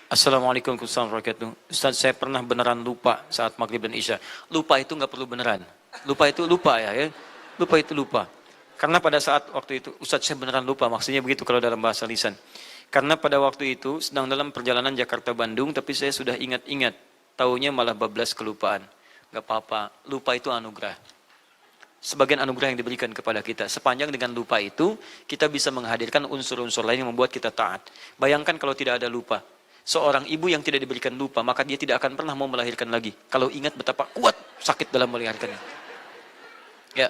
Assalamualaikum warahmatullahi wabarakatuh. Ustaz, saya pernah beneran lupa saat maghrib dan isya. Lupa itu nggak perlu beneran. Lupa itu lupa ya. Lupa itu lupa. Karena pada saat waktu itu, Ustaz saya beneran lupa. Maksudnya begitu kalau dalam bahasa lisan. Karena pada waktu itu sedang dalam perjalanan Jakarta-Bandung, tapi saya sudah ingat-ingat. Taunya malah bablas kelupaan. Gak apa-apa. Lupa itu anugerah. Sebagian anugerah yang diberikan kepada kita. Sepanjang dengan lupa itu, kita bisa menghadirkan unsur-unsur lain yang membuat kita taat. Bayangkan kalau tidak ada lupa. Seorang ibu yang tidak diberikan lupa, maka dia tidak akan pernah mau melahirkan lagi. Kalau ingat betapa kuat sakit dalam melahirkannya. Ya.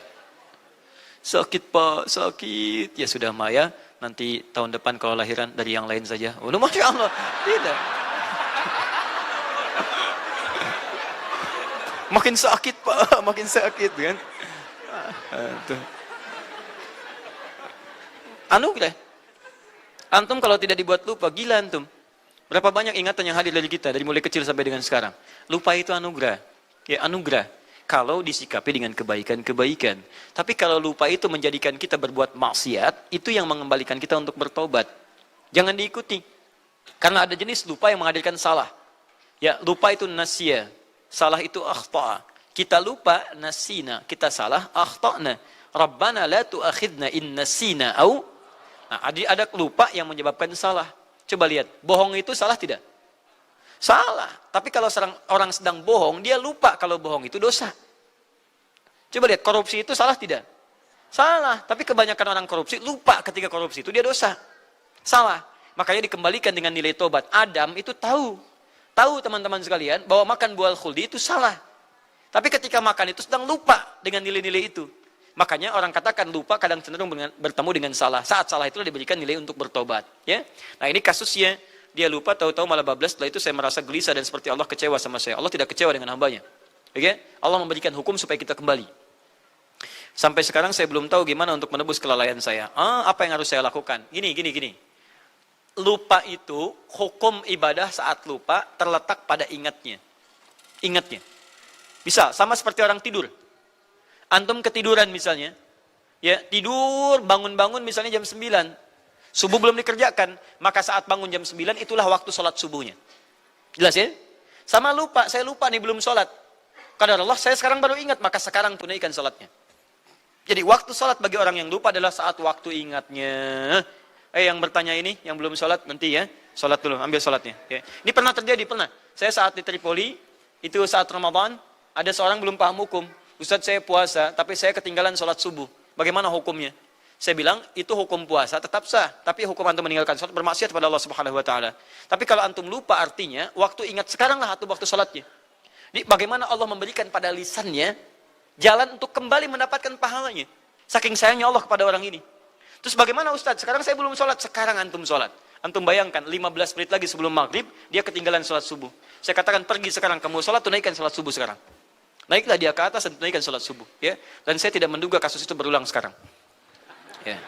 Sakit Pak, sakit. Ya sudah Maya, nanti tahun depan kalau lahiran dari yang lain saja. Oh, Masya Allah. Tidak. Makin sakit Pak, makin sakit kan. Anugerah. Antum kalau tidak dibuat lupa, gila antum. Berapa banyak ingatan yang hadir dari kita, dari mulai kecil sampai dengan sekarang. Lupa itu anugerah. Ya anugerah. Kalau disikapi dengan kebaikan-kebaikan. Tapi kalau lupa itu menjadikan kita berbuat maksiat, itu yang mengembalikan kita untuk bertobat. Jangan diikuti. Karena ada jenis lupa yang menghadirkan salah. Ya, lupa itu nasya. Salah itu akhta'. Kita lupa, nasina. Kita salah, akhta'na. Rabbana la tu'akhidna in nasina au. Nah, ada lupa yang menyebabkan salah. Coba lihat, bohong itu salah tidak? Salah. Tapi kalau orang sedang bohong, dia lupa kalau bohong itu dosa. Coba lihat, korupsi itu salah tidak? Salah. Tapi kebanyakan orang korupsi lupa ketika korupsi itu dia dosa. Salah. Makanya dikembalikan dengan nilai tobat. Adam itu tahu. Tahu teman-teman sekalian bahwa makan buah khuldi itu salah. Tapi ketika makan itu sedang lupa dengan nilai-nilai itu. Makanya orang katakan lupa kadang cenderung bertemu dengan salah. Saat salah itulah diberikan nilai untuk bertobat. Ya. Nah ini kasusnya, dia lupa tahu-tahu malah bablas. Setelah itu saya merasa gelisah dan seperti Allah kecewa sama saya. Allah tidak kecewa dengan hambanya. Oke? Allah memberikan hukum supaya kita kembali. Sampai sekarang saya belum tahu gimana untuk menebus kelalaian saya. Apa yang harus saya lakukan? Gini. Lupa itu, hukum ibadah saat lupa terletak pada ingatnya. Ingatnya. Bisa, sama seperti orang tidur. Antum ketiduran misalnya, ya tidur, bangun-bangun misalnya jam 9, subuh belum dikerjakan, maka saat bangun jam 9 itulah waktu sholat subuhnya. Jelas ya? Sama lupa, saya lupa nih belum sholat. Kadar Allah, saya sekarang baru ingat, maka sekarang tunaikan sholatnya. Jadi waktu sholat bagi orang yang lupa adalah saat waktu ingatnya. Yang bertanya ini, yang belum sholat, nanti ya, sholat dulu, ambil sholatnya. Ya. Ini pernah terjadi, pernah. Saya saat di Tripoli, itu saat Ramadan, ada seorang belum paham hukum. Ustaz saya puasa, tapi saya ketinggalan sholat subuh. Bagaimana hukumnya? Saya bilang, itu hukum puasa tetap sah. Tapi hukum antum meninggalkan sholat bermaksiat pada Allah Subhanahu Wa Taala. Tapi kalau antum lupa artinya, waktu ingat sekaranglah atau waktu sholatnya. Jadi bagaimana Allah memberikan pada lisannya, jalan untuk kembali mendapatkan pahalanya. Saking sayangnya Allah kepada orang ini. Terus bagaimana Ustaz? Sekarang saya belum sholat, sekarang antum sholat. Antum bayangkan, 15 menit lagi sebelum maghrib, dia ketinggalan sholat subuh. Saya katakan, pergi sekarang kamu sholat, tunaikan sholat subuh sekarang. Naiklah dia ke atas dan tunaikan sholat subuh. Ya. Dan saya tidak menduga kasus itu berulang sekarang. Ya.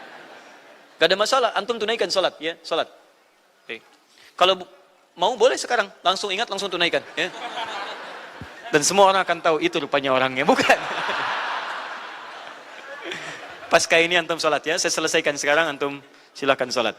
Gak ada masalah, antum tunaikan sholat. Ya. Sholat. Oke. Kalau mau boleh sekarang, langsung ingat, langsung tunaikan. Ya. Dan semua orang akan tahu itu rupanya orangnya, bukan? Pasca ini antum sholat ya, saya selesaikan sekarang, antum silakan sholat.